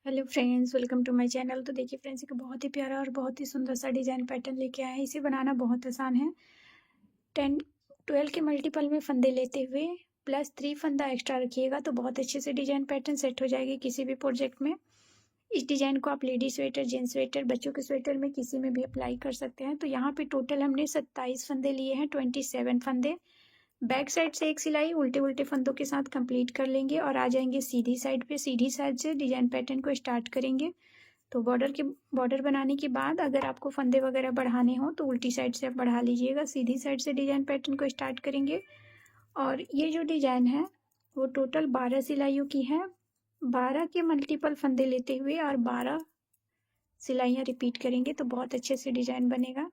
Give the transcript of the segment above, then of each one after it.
Hello friends, welcome to my channel. तो देखिए friends, एक बहुत ही प्यारा और बहुत ही सुंदर सा डिज़ाइन पैटर्न लेके आए हैं। इसे बनाना बहुत आसान है। 10-12 के मल्टीपल में फंदे लेते हुए +3 फंदा एक्स्ट्रा रखिएगा तो बहुत अच्छे से डिज़ाइन पैटर्न सेट हो जाएगी किसी भी प्रोजेक्ट में। इस डिज़ाइन को आप लेडी स्वेटर, जेंट्स स्वेटर, बच्चों के स्वेटर में किसी में भी अप्लाई कर सकते हैं। तो यहाँ पे टोटल हमने 27 फंदे लिए हैं, 27 फंदे। बैक साइड से एक सिलाई उल्टे उल्टे फंदों के साथ कंप्लीट कर लेंगे और आ जाएंगे सीधी साइड पे। सीधी साइड से डिजाइन पैटर्न को स्टार्ट करेंगे। तो बॉर्डर बनाने के बाद अगर आपको फंदे वगैरह बढ़ाने हो तो उल्टी साइड से आप बढ़ा लीजिएगा। सीधी साइड से डिजाइन पैटर्न को स्टार्ट करेंगे। और ये जो डिजाइन है वो टोटल 12 सिलाइयों की है। 12 के मल्टीपल फंदे लेते हुए और 12 सिलाइयाँ रिपीट करेंगे तो बहुत अच्छे से डिजाइन बनेगा।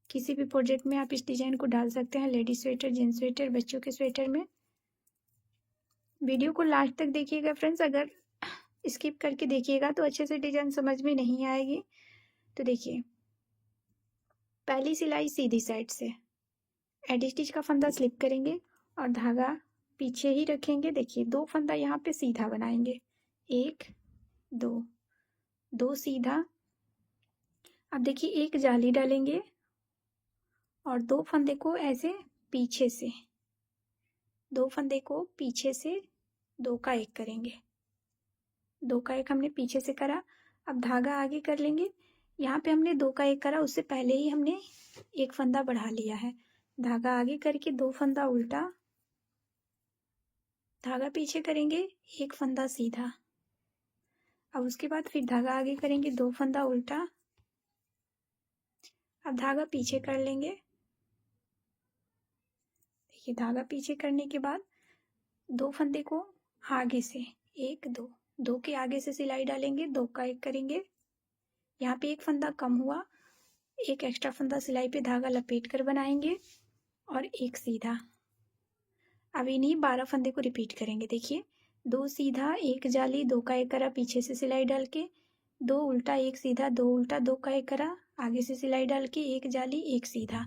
किसी भी प्रोजेक्ट में आप इस डिजाइन को डाल सकते हैं, लेडीज स्वेटर, जेंट्स स्वेटर, बच्चों के स्वेटर में। वीडियो को लास्ट तक देखिएगा फ्रेंड्स, अगर स्किप करके देखिएगा तो अच्छे से डिजाइन समझ में नहीं आएगी। तो देखिए, पहली सिलाई सीधी साइड से एडी स्टिच का फंदा स्लिप करेंगे और धागा पीछे ही रखेंगे। देखिए, 2 फंदा यहाँ पे सीधा बनाएंगे, 1 2 2 सीधा। अब देखिए, एक जाली डालेंगे और 2 फंदे को ऐसे पीछे से, 2 फंदे को पीछे से 2 का 1 करेंगे। 2 का 1 हमने पीछे से करा। अब धागा आगे कर लेंगे। यहाँ पे हमने 2 का 1 करा, उससे पहले ही हमने 1 फंदा बढ़ा लिया है। धागा आगे करके 2 फंदा उल्टा, धागा पीछे करेंगे, 1 फंदा सीधा। अब उसके बाद फिर धागा आगे करेंगे, 2 फंदा उल्टा। अब धागा पीछे कर लेंगे। देखिए, धागा पीछे करने के बाद 2 फंदे को आगे से 1 2 2 के आगे से सिलाई डालेंगे, 2 का 1 करेंगे। यहाँ पे 1 फंदा कम हुआ, 1 एक्स्ट्रा फंदा सिलाई पे धागा लपेट कर बनाएंगे और 1 सीधा। अब इन्हीं 12 फंदे को रिपीट करेंगे। देखिए, 2 सीधा, 1 जाली, 2 का 1 करा, पीछे से सिलाई डाल के, 2 उल्टा, 1 सीधा, 2 उल्टा, 2 का 1 करा, आगे से सिलाई डाल के, 1 जाली, 1 सीधा।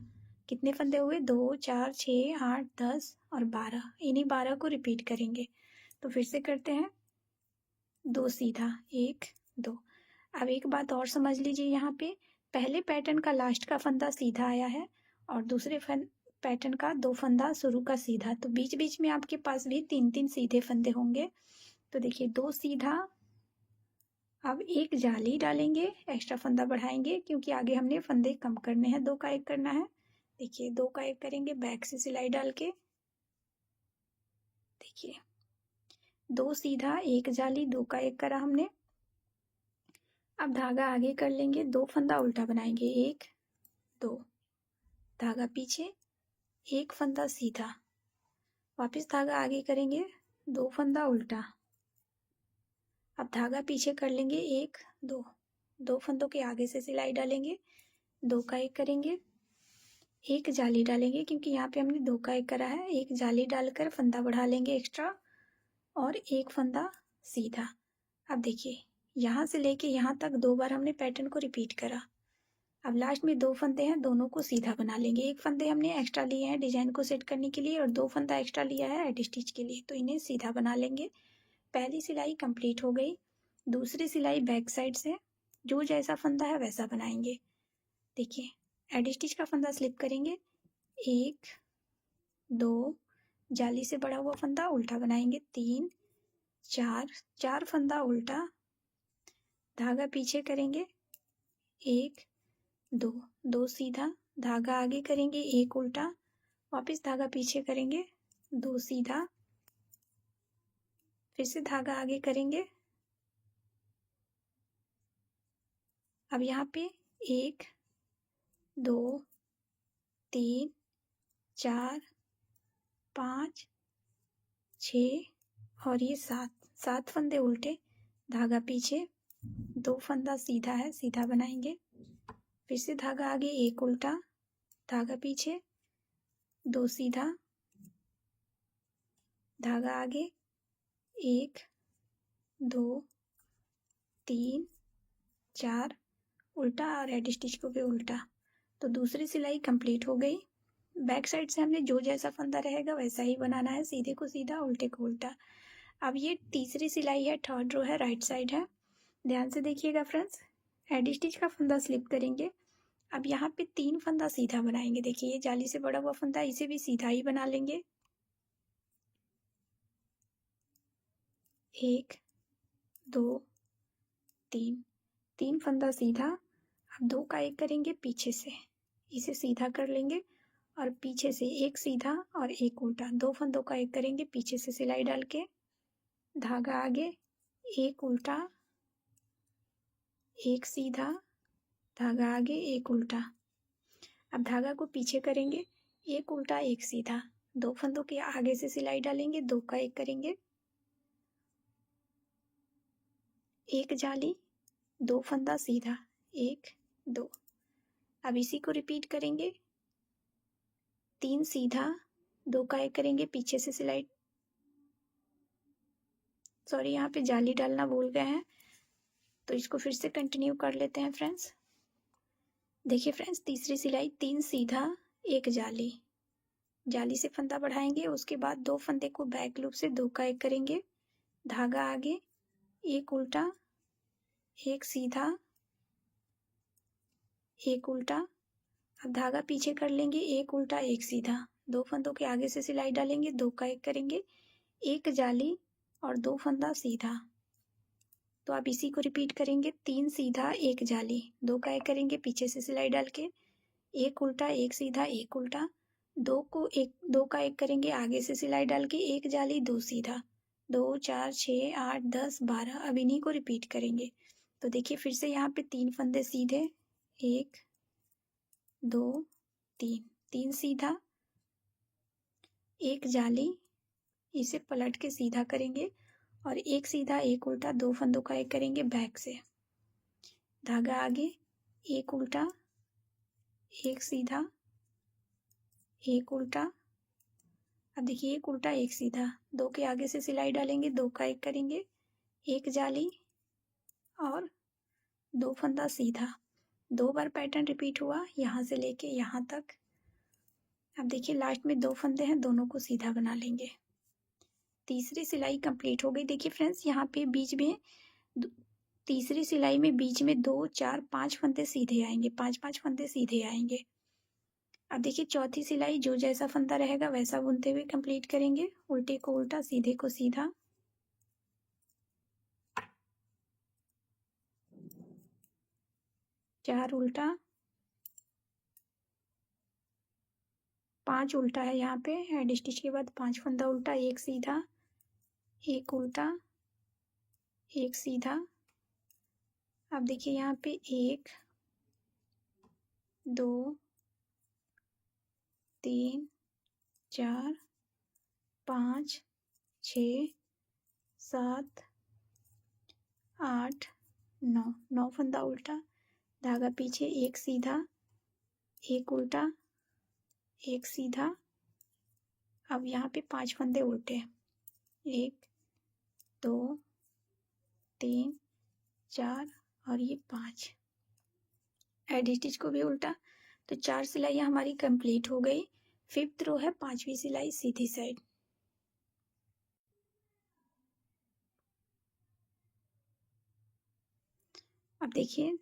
कितने फंदे हुए? 2 4 6 8 10 और 12। इन्हीं 12 को रिपीट करेंगे। तो फिर से करते हैं, 2 सीधा, 1 2। अब एक बात और समझ लीजिए, यहाँ पे पहले पैटर्न का लास्ट का फंदा सीधा आया है और दूसरे पैटर्न का 2 फंदा शुरू का सीधा। तो बीच बीच में आपके पास भी 3-3 सीधे फंदे होंगे। तो देखिए, 2 सीधा, अब 1 जाली डालेंगे, एक्स्ट्रा फंदा बढ़ाएंगे क्योंकि आगे हमने फंदे कम करने हैं, 2 का 1 करना है। देखिए, 2 का 1 करेंगे, बैक से सिलाई डाल के। देखिए, 2 सीधा, 1 जाली, 2 का 1 करा हमने। अब धागा आगे कर लेंगे, 2 फंदा उल्टा बनाएंगे, 1 2, धागा पीछे, 1 फंदा सीधा, वापस धागा आगे करेंगे, 2 फंदा उल्टा। अब धागा पीछे कर लेंगे, 1 2, 2 फंदों के आगे से सिलाई डालेंगे, 2 का 1 करेंगे, 1 जाली डालेंगे क्योंकि यहाँ पे हमने 2 का 1 करा है, 1 जाली डालकर फंदा बढ़ा लेंगे एक्स्ट्रा और 1 फंदा सीधा। अब देखिए, यहाँ से लेके यहाँ तक 2 बार हमने पैटर्न को रिपीट करा। अब लास्ट में 2 फंदे हैं, दोनों को सीधा बना लेंगे। 1 फंदे हमने एक्स्ट्रा लिए हैं डिजाइन को सेट करने के लिए और 2 फंदा एक्स्ट्रा लिया है एडी स्टिच के लिए, तो इन्हें सीधा बना लेंगे। पहली सिलाई कंप्लीट हो गई। दूसरी सिलाई बैक साइड से जो जैसा फंदा है वैसा बनाएंगे। देखिए, एडी स्टिच का फंदा स्लिप करेंगे, 1 2, जाली से बड़ा हुआ फंदा उल्टा बनाएंगे, 3 4, 4 फंदा उल्टा, धागा पीछे करेंगे, 1 2, 2 सीधा, धागा आगे करेंगे, 1 उल्टा, वापस धागा पीछे करेंगे, 2 सीधा, फिर से धागा आगे करेंगे। अब यहाँ पे 1 2 3 4 5 6 और ये 7 फंदे उल्टे, धागा पीछे, 2 फंदा सीधा है, सीधा बनाएंगे। फिर से धागा आगे, 1 उल्टा, धागा पीछे, 2 सीधा, धागा आगे, 1 2 3 4 उल्टा और एडी स्टिच को भी उल्टा। तो दूसरी सिलाई कंप्लीट हो गई। बैक साइड से हमने जो जैसा फंदा रहेगा वैसा ही बनाना है, सीधे को सीधा, उल्टे को उल्टा। अब ये तीसरी सिलाई है, थर्ड रो है, राइट साइड है, ध्यान से देखिएगा फ्रेंड्स। एडी स्टिच का फंदा स्लिप करेंगे। अब यहाँ पे 3 फंदा सीधा बनाएंगे। देखिए ये जाली से बड़ा हुआ फंदा, इसे भी सीधा ही बना लेंगे। 1 2 3 फंदा सीधा। अब 2 का 1 करेंगे पीछे से, इसे सीधा कर लेंगे और पीछे से 1 सीधा और 1 उल्टा। 2 फंदों का 1 करेंगे पीछे से सिलाई डाल के, धागा आगे, 1 उल्टा 1 सीधा, धागा आगे, 1 उल्टा। अब धागा को पीछे करेंगे, 1 उल्टा 1 सीधा, 2 फंदों के आगे से सिलाई डालेंगे, 2 का 1 करेंगे, 1 जाली, 2 फंदा सीधा, 1 2। अब इसी को रिपीट करेंगे, 3 सीधा, 2 का 1 करेंगे पीछे से सिलाई, सॉरी यहाँ पे जाली डालना भूल गए हैं, तो इसको फिर से कंटिन्यू कर लेते हैं फ्रेंड्स। देखिए फ्रेंड्स, तीसरी सिलाई 3 सीधा 1 जाली, जाली से फंदा बढ़ाएंगे, उसके बाद 2 फंदे को बैक लूप से 2 का 1 करेंगे, धागा आगे, 1 उल्टा 1 सीधा, 1 उल्टा। अब धागा पीछे कर लेंगे, 1 उल्टा 1 सीधा, 2 फंदों के आगे से सिलाई डालेंगे, 2 का 1 करेंगे, 1 जाली और 2 फंदा सीधा। तो आप इसी को रिपीट करेंगे, 3 सीधा 1 जाली, 2 का 1 करेंगे पीछे से सिलाई डाल के, 1 उल्टा 1 सीधा 1 उल्टा, 2 का 1 करेंगे आगे से सिलाई डाल के, 1 जाली 2 सीधा, 2 4 6 8 10 12। अब इन्हीं को रिपीट करेंगे। तो देखिए फिर से यहाँ पे 3 फंदे सीधे, 1 2 3 सीधा, 1 जाली, इसे पलट के सीधा करेंगे और 1 सीधा 1 उल्टा, 2 फंदों का 1 करेंगे बैक से, धागा आगे, 1 उल्टा 1 सीधा, 1 उल्टा। अब देखिए 1 उल्टा 1 सीधा, 2 के आगे से सिलाई डालेंगे, 2 का 1 करेंगे, 1 जाली और 2 फंदा सीधा। 2 बार पैटर्न रिपीट हुआ यहाँ से लेके यहाँ तक। अब देखिए लास्ट में 2 फंदे हैं, दोनों को सीधा बना लेंगे। तीसरी सिलाई कंप्लीट हो गई। देखिए फ्रेंड्स, यहाँ पे बीच में तीसरी सिलाई में बीच में 2 4 5 फंदे सीधे आएंगे, 5 फंदे सीधे आएंगे। अब देखिए चौथी सिलाई जो जैसा फंदा रहेगा वैसा बुनते हुए कंप्लीट करेंगे। उल्टे को उल्टा, सीधे को सीधा, चार उल्टा, 5 उल्टा है यहाँ पे, हेड स्टिच के बाद 5 फंदा उल्टा, 1 सीधा, 1 उल्टा, 1 सीधा। अब देखिए यहाँ पे 1 2 3 4 5 6 7 8 9 फंदा उल्टा, धागा पीछे, 1 सीधा, 1 उल्टा, 1 सीधा। अब यहाँ पे 5 फंदे उल्टे, 1 2 3 4 और ये 5, एडी स्टिच को भी उल्टा। तो 4 सिलाइयाँ हमारी कंप्लीट हो गई। 5th रो है, 5वीं सिलाई सीधी साइड। अब देखिए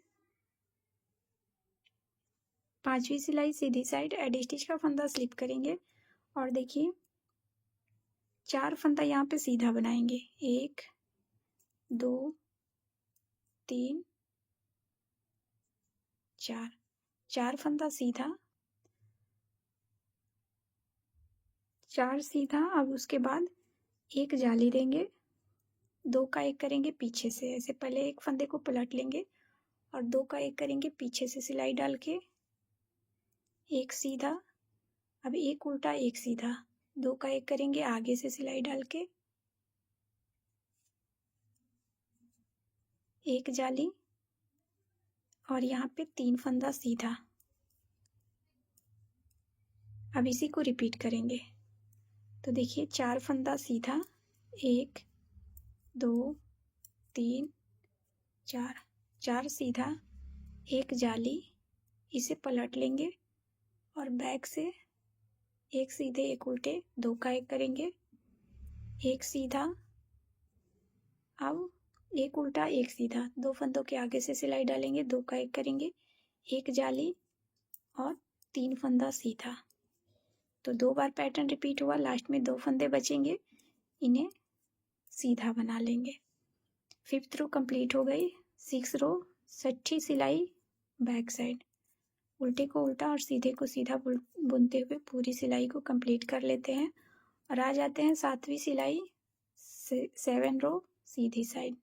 5वीं सिलाई सीधी साइड, एडी स्टिच का फंदा स्लिप करेंगे और देखिए 4 फंदा यहाँ पे सीधा बनाएंगे, 1 2 3 4, 4 फंदा सीधा, 4 सीधा। अब उसके बाद 1 जाली देंगे, 2 का 1 करेंगे पीछे से, ऐसे पहले 1 फंदे को पलट लेंगे और 2 का 1 करेंगे पीछे से सिलाई डाल के, 1 सीधा। अब 1 उल्टा 1 सीधा, 2 का 1 करेंगे आगे से सिलाई डाल के, 1 जाली और यहाँ पे 3 फंदा सीधा। अब इसी को रिपीट करेंगे। तो देखिए 4 फंदा सीधा, 1 2 3 4, 4 सीधा, 1 जाली, इसे पलट लेंगे और बैक से 1 सीधे 1 उल्टे, 2 का 1 करेंगे, 1 सीधा अब एक उल्टा एक सीधा, 2 फंदों के आगे से सिलाई डालेंगे, 2 का 1 करेंगे, एक जाली और 3 फंदा सीधा। तो 2 बार पैटर्न रिपीट हुआ, लास्ट में 2 फंदे बचेंगे, इन्हें सीधा बना लेंगे। 5th रो कंप्लीट हो गई। 6 रो 6ठी सिलाई बैक साइड, उल्टे को उल्टा और सीधे को सीधा बुनते हुए पूरी सिलाई को कंप्लीट कर लेते हैं और आ जाते हैं 7वीं सिलाई 7 रो सीधी साइड।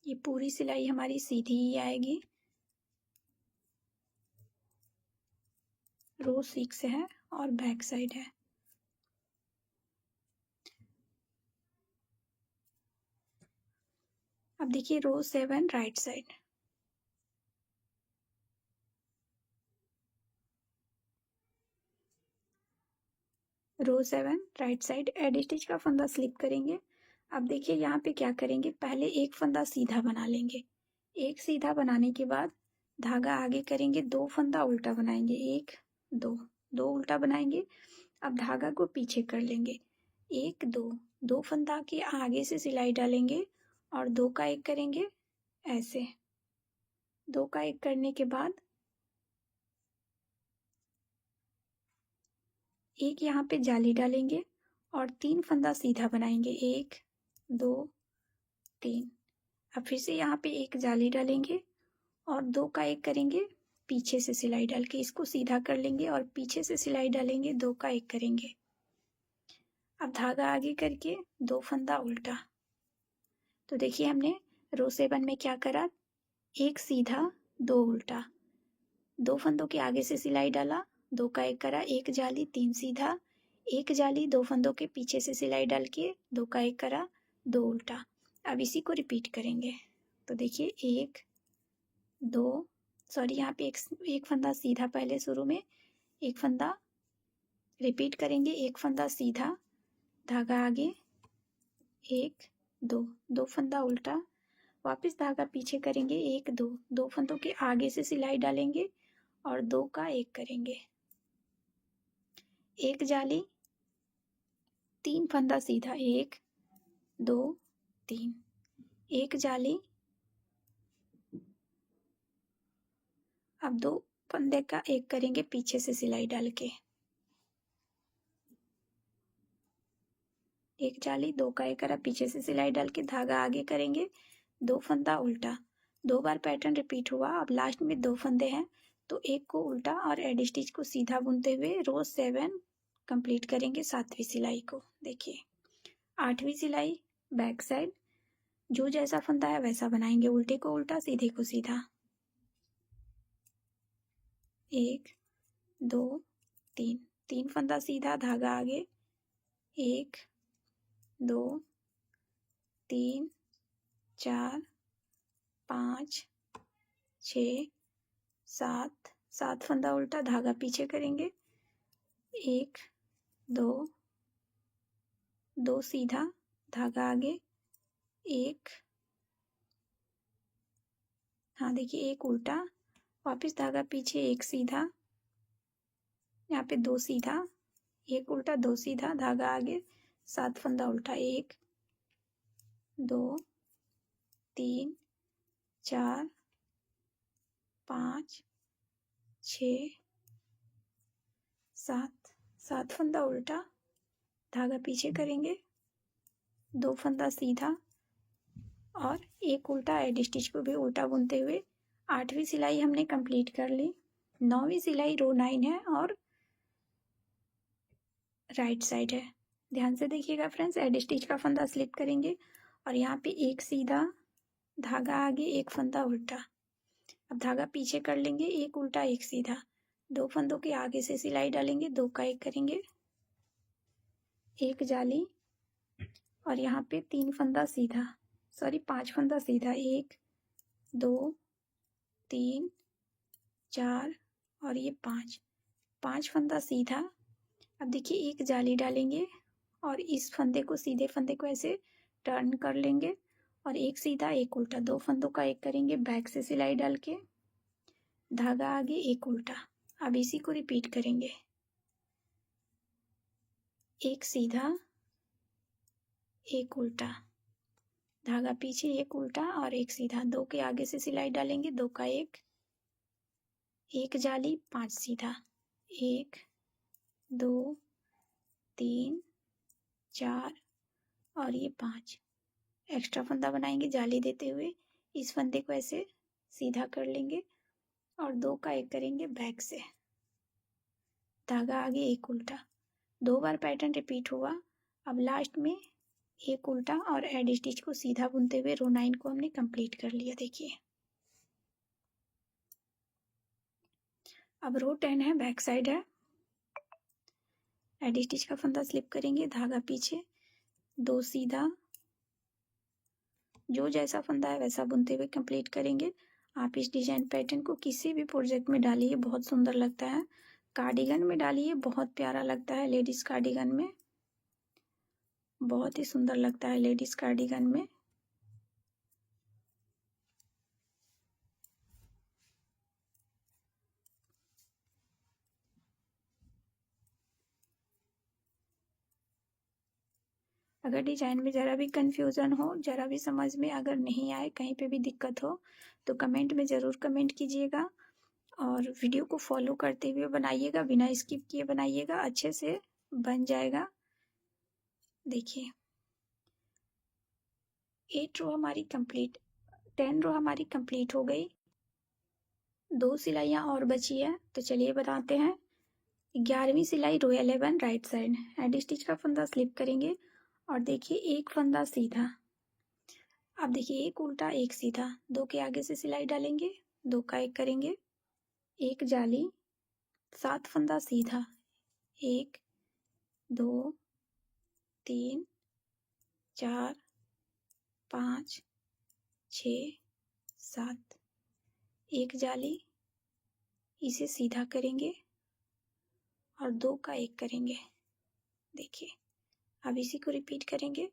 ये पूरी सिलाई हमारी सीधी ही आएगी। रो 6 है और बैक साइड है। अब देखिए रो 7 राइट साइड, रो 7 राइट साइड, एड स्टिच का फंदा स्लिप करेंगे। अब देखिए यहाँ पे क्या करेंगे, पहले एक फंदा सीधा बना लेंगे, एक सीधा बनाने के बाद धागा आगे करेंगे, 2 फंदा उल्टा बनाएंगे, 1 2, 2 उल्टा बनाएंगे। अब धागा को पीछे कर लेंगे, 1 2, 2 फंदा के आगे से सिलाई डालेंगे और 2 का 1 करेंगे, ऐसे 2 का 1 करने के बाद एक यहाँ पे जाली डालेंगे और 3 फंदा सीधा बनाएंगे, 1 2 3। अब फिर से यहाँ पे एक जाली डालेंगे और 2 का 1 करेंगे, पीछे से सिलाई डाल के इसको सीधा कर लेंगे और पीछे से सिलाई डालेंगे, 2 का 1 करेंगे। अब धागा आगे करके 2 फंदा उल्टा। तो देखिए हमने रो 7 में क्या करा, एक सीधा 2 उल्टा, 2 फंदों के आगे से सिलाई डाला, 2 का 1 करा, एक जाली 3 सीधा, एक जाली 2 फंदों के पीछे से सिलाई डाल के 2 का 1 करा, 2 उल्टा। अब इसी को रिपीट करेंगे। तो देखिए 1 2, सॉरी यहाँ पे एक फंदा सीधा पहले शुरू में, एक फंदा रिपीट करेंगे, एक फंदा सीधा, धागा आगे, 1 2, 2 फंदा उल्टा, वापस धागा पीछे करेंगे, 1 2, 2 फंदों के आगे से सिलाई डालेंगे और 2 का 1 करेंगे, एक जाली 3 फंदा सीधा, 1 2 3, एक जाली, अब 2 फंदे का 1 करेंगे पीछे से सिलाई डाल के, एक जाली, 2 का 1 करा, पीछे से सिलाई डाल के धागा आगे करेंगे, 2 फंदा उल्टा, 2 बार पैटर्न रिपीट हुआ। अब लास्ट में 2 फंदे हैं तो एक को उल्टा और एडी स्टिच को सीधा बुनते हुए रो 7 कंप्लीट करेंगे 7वीं सिलाई को। देखिए 8वीं सिलाई बैक साइड, जो जैसा फंदा है वैसा बनाएंगे, उल्टे को उल्टा सीधे को सीधा, 1 2 3, 3 फंदा सीधा, धागा आगे, 1 2 3 4 5 6 7, 7 फंदा उल्टा, धागा पीछे करेंगे, 1 2 2 सीधा, धागा आगे, 1, हाँ देखिए 1 उल्टा, वापस धागा पीछे, 1 सीधा, यहाँ पे 2 सीधा, 1 उल्टा 2 सीधा, धागा आगे, 7 फंदा उल्टा, 1 2 3 4 5 6 7, 7 फंदा उल्टा, धागा पीछे करेंगे, 2 फंदा सीधा और 1 उल्टा, एडी स्टिच को भी उल्टा बुनते हुए 8वीं सिलाई हमने कंप्लीट कर ली। 9वीं सिलाई रो 9 है और राइट साइड है। ध्यान से देखिएगा फ्रेंड्स, एडी स्टिच का फंदा स्लिप करेंगे और यहाँ पे एक सीधा, धागा आगे, 1 फंदा उल्टा। अब धागा पीछे कर लेंगे, 1 उल्टा 1 सीधा, 2 फंदों के आगे से सिलाई डालेंगे, 2 का 1 करेंगे, एक जाली और यहाँ पे 3 फंदा सीधा, सॉरी 5 फंदा सीधा, 1 2 3 4 और ये 5 फंदा सीधा। अब देखिए एक जाली डालेंगे और इस फंदे को, सीधे फंदे को ऐसे टर्न कर लेंगे और एक सीधा एक उल्टा, दो फंदों का एक करेंगे। बैक से सिलाई डाल के धागा आगे, एक उल्टा। अब इसी को रिपीट करेंगे, एक सीधा एक उल्टा, धागा पीछे, एक उल्टा और एक सीधा। दो के आगे से सिलाई डालेंगे, दो का एक जाली, 5 सीधा, 1 2 3 4 और ये 5। एक्स्ट्रा फंदा बनाएंगे जाली देते हुए। इस फंदे को ऐसे सीधा कर लेंगे और दो का एक करेंगे बैक से, धागा आगे, एक उल्टा। 2 बार पैटर्न रिपीट हुआ। अब लास्ट में एक उल्टा और एड स्टिच को सीधा बुनते हुए रो 9 को हमने कंप्लीट कर लिया। देखिए अब रो 10 है, बैक साइड है। एड स्टिच का फंदा स्लिप करेंगे, धागा पीछे, 2 सीधा, जो जैसा फंदा है वैसा बुनते हुए कंप्लीट करेंगे। आप इस डिजाइन पैटर्न को किसी भी प्रोजेक्ट में डालिए, बहुत सुंदर लगता है। कार्डिगन में डालिए, बहुत प्यारा लगता है। लेडीज कार्डिगन में बहुत ही सुंदर लगता है, लेडीज कार्डिगन में। अगर डिजाइन में ज़रा भी कंफ्यूजन हो, ज़रा भी समझ में अगर नहीं आए, कहीं पे भी दिक्कत हो तो कमेंट में ज़रूर कमेंट कीजिएगा और वीडियो को फॉलो करते हुए बनाइएगा, बिना स्किप किए बनाइएगा, अच्छे से बन जाएगा। देखिए 8 रो हमारी कंप्लीट, 10 रो हमारी कंप्लीट हो गई। 2 सिलाइयाँ और बची है, तो चलिए बताते हैं। 11वीं सिलाई रो 11 राइट साइड, एड स्टिच का फंदा स्लिप करेंगे और देखिए एक फंदा सीधा। अब देखिए एक उल्टा एक सीधा, दो के आगे से सिलाई डालेंगे, दो का एक करेंगे, एक जाली, 7 फंदा सीधा, 1 2 3 4 5 6 7, एक जाली, इसे सीधा करेंगे और दो का एक करेंगे। देखिए अब इसी को रिपीट करेंगे,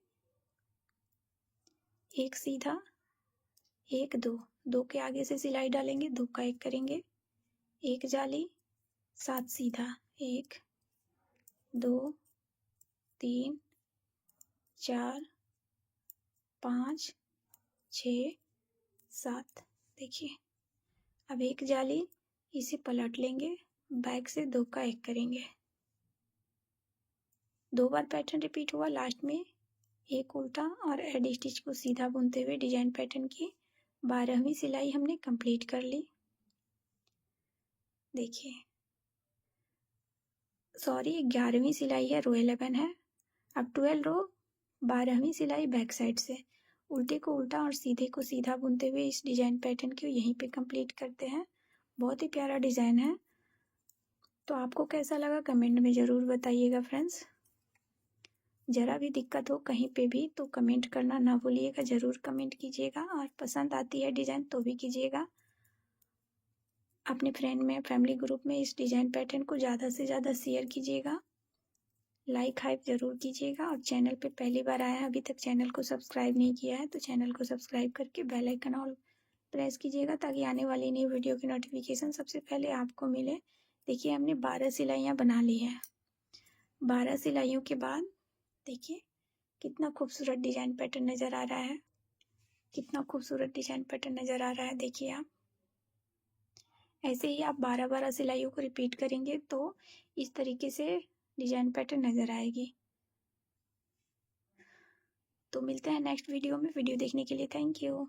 एक सीधा, एक दो, दो के आगे से सिलाई डालेंगे, दो का एक करेंगे, एक जाली, 7 सीधा, 1 2 3 4 5 6 7। देखिए अब एक जाली, इसे पलट लेंगे, बैक से दो का एक करेंगे। 2 बार पैटर्न रिपीट हुआ, लास्ट में एक उल्टा और एड स्टिच को सीधा बुनते हुए डिजाइन पैटर्न की 12वीं सिलाई हमने कंप्लीट कर ली। देखिए सॉरी 11वीं सिलाई है, रो 11 है। अब 12 रो 12वीं सिलाई बैक साइड से, उल्टे को उल्टा और सीधे को सीधा बुनते हुए इस डिजाइन पैटर्न को यहीं पे कंप्लीट करते हैं। बहुत ही प्यारा डिजाइन है। तो आपको कैसा लगा कमेंट में ज़रूर बताइएगा फ्रेंड्स। ज़रा भी दिक्कत हो कहीं पे भी तो कमेंट करना ना भूलिएगा, ज़रूर कमेंट कीजिएगा और पसंद आती है डिज़ाइन तो भी कीजिएगा। अपने फ्रेंड में, फैमिली ग्रुप में इस डिज़ाइन पैटर्न को ज़्यादा से ज़्यादा शेयर कीजिएगा, लाइक हाइप ज़रूर कीजिएगा। और चैनल पे पहली बार आया है, अभी तक चैनल को सब्सक्राइब नहीं किया है तो चैनल को सब्सक्राइब करके बेल आइकन ऑल प्रेस कीजिएगा ताकि आने वाली नई वीडियो की नोटिफिकेशन सबसे पहले आपको मिले। देखिए हमने 12 सिलाइयाँ बना ली हैं। 12 सिलाइयों के बाद देखिए कितना खूबसूरत डिजाइन पैटर्न नज़र आ रहा है, कितना खूबसूरत डिजाइन पैटर्न नज़र आ रहा है। देखिए आप ऐसे ही आप 12-12 सिलाइयों को रिपीट करेंगे तो इस तरीके से डिजाइन पैटर्न नज़र आएगी। तो मिलते हैं नेक्स्ट वीडियो में। वीडियो देखने के लिए थैंक यू।